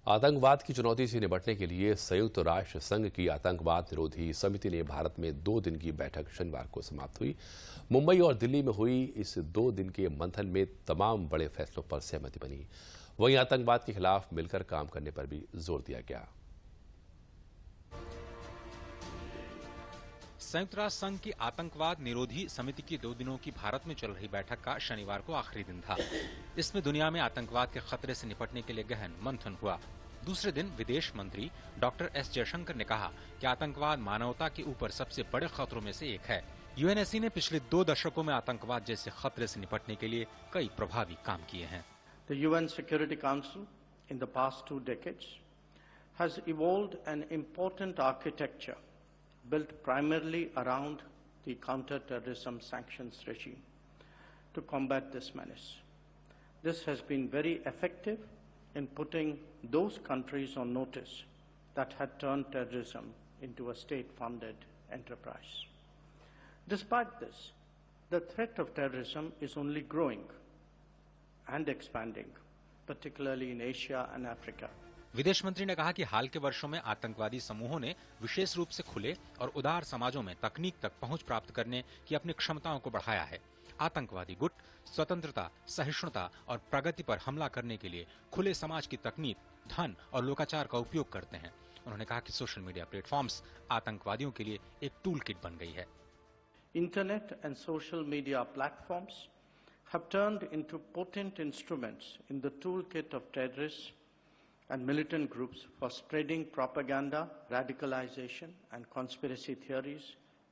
आतंकवाद की चुनौती से निपटने के लिए संयुक्त राष्ट्र संघ की आतंकवाद निरोधी समिति ने भारत में 2 दिन की बैठक शनिवार को समाप्त हुई। मुंबई और दिल्ली में हुई इस 2 दिन के मंथन में तमाम बड़े फैसलों पर सहमति बनी। वहीं आतंकवाद के खिलाफ मिलकर काम करने पर भी जोर दिया गया। संयुक्त राष्ट्र संघ की आतंकवाद निरोधी समिति की 2 दिनों की भारत में चल रही बैठक का शनिवार को आखिरी दिन था। इसमें दुनिया में आतंकवाद के खतरे से निपटने के लिए गहन मंथन हुआ। दूसरे दिन विदेश मंत्री डॉक्टर एस जयशंकर ने कहा कि आतंकवाद मानवता के ऊपर सबसे बड़े खतरों में से एक है। यूएनएससी ने पिछले 2 दशकों में आतंकवाद जैसे खतरे से निपटने के लिए कई प्रभावी काम किए हैं। The UN Security Council in the past 2 decades has evolved an important architecture built primarily around the counter-terrorism sanctions regime to combat this menace. This has been very effective in putting those countries on notice that had turned terrorism into a state-funded enterprise. Despite this, the threat of terrorism is only growing and expanding, particularly in Asia and Africa. विदेश मंत्री ने कहा कि हाल के वर्षों में आतंकवादी समूहों ने विशेष रूप से खुले और उदार समाजों में तकनीक तक पहुंच प्राप्त करने की अपनी क्षमताओं को बढ़ाया है। आतंकवादी गुट स्वतंत्रता, सहिष्णुता और प्रगति पर हमला करने के लिए खुले समाज की तकनीक, धन और लोकाचार का उपयोग करते हैं। उन्होंने कहा कि सोशल मीडिया प्लेटफॉर्म्स आतंकवादियों के लिए एक टूल किट बन गई है। Internet and social media platforms have turned into potent instruments in the toolkit of terrorists and militant groups for spreading propaganda, radicalization and conspiracy theories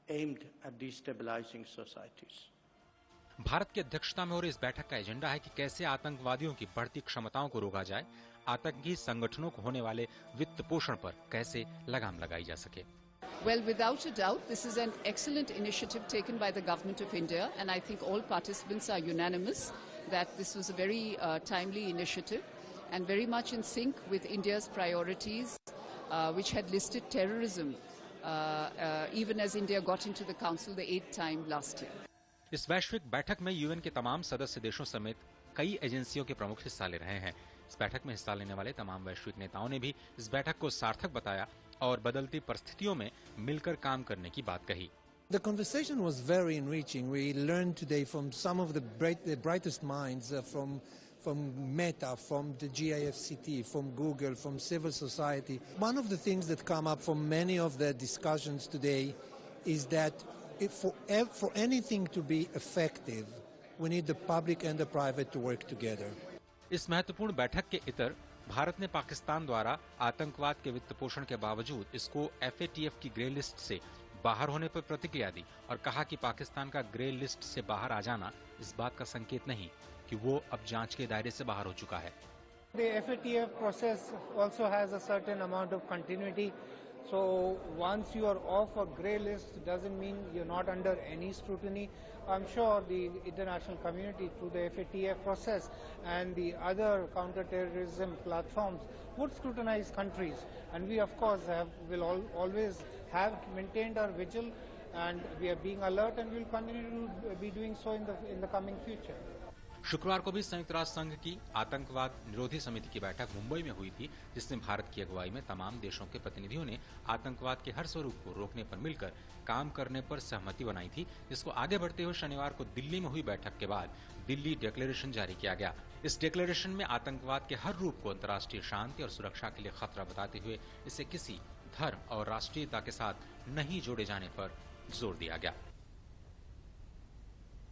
aimed at destabilizing societies. Bharat की अध्यक्षता में हो रही इस बैठक का एजेंडा है कि कैसे आतंकवादियों की बढ़ती क्षमताओं को रोका जाए, आतंकी संगठनों को होने वाले वित्त पोषण पर कैसे लगाम लगाई जा सके। Well, without a doubt, this is an excellent initiative taken by the Government of India, and I think all participants are unanimous that this was a very timely initiative and very much in sync with India's priorities, which had listed terrorism, even as India got into the Council the 8th time last year. इस वैश्विक बैठक में UN के तमाम सदस्य देशों समेत कई एजेंसियों के प्रमुख हिस्सा ले रहे हैं। इस बैठक में हिस्सा लेने वाले तमाम वैश्विक नेताओं ने भी इस बैठक को सार्थक बताया और बदलती परिस्थितियों में मिलकर काम करने की बात कही। The conversation was very enriching. We learned today from some of the brightest minds from Meta, from the GIFCT, from Google, from civil society. One of the things that come up from many of the discussions today is that for anything to be effective, we need the public and the private to work together. इस महत्वपूर्ण बैठक के इतर भारत ने पाकिस्तान द्वारा आतंकवाद के वित्त पोषण के बावजूद इसको FATF की ग्रे लिस्ट से बाहर होने पर प्रतिक्रिया दी और कहा कि पाकिस्तान का ग्रे लिस्ट से बाहर आ जाना इस बात का संकेत नहीं कि वो अब जांच के दायरे से बाहर हो चुका है। The FATF process also has a certain amount of continuity. So once you are off a grey list doesn't mean you're not under any scrutiny. I'm sure the international community through the FATF process and the other counter-terrorism platforms would scrutinize countries, and we of course will always have maintained our vigil, and we are being alert, and we will continue to be doing so in the coming future. शुक्रवार को भी संयुक्त राष्ट्र संघ की आतंकवाद निरोधी समिति की बैठक मुंबई में हुई थी, जिसमें भारत की अगुवाई में तमाम देशों के प्रतिनिधियों ने आतंकवाद के हर स्वरूप को रोकने पर मिलकर काम करने पर सहमति बनाई थी, जिसको आगे बढ़ते हुए शनिवार को दिल्ली में हुई बैठक के बाद दिल्ली डिक्लेरेशन जारी किया गया। इस डिक्लेरेशन में आतंकवाद के हर रूप को अंतर्राष्ट्रीय शांति और सुरक्षा के लिए खतरा बताते हुए इसे किसी धर्म और राष्ट्रीयता के साथ नहीं जोड़े जाने पर जोर दिया गया।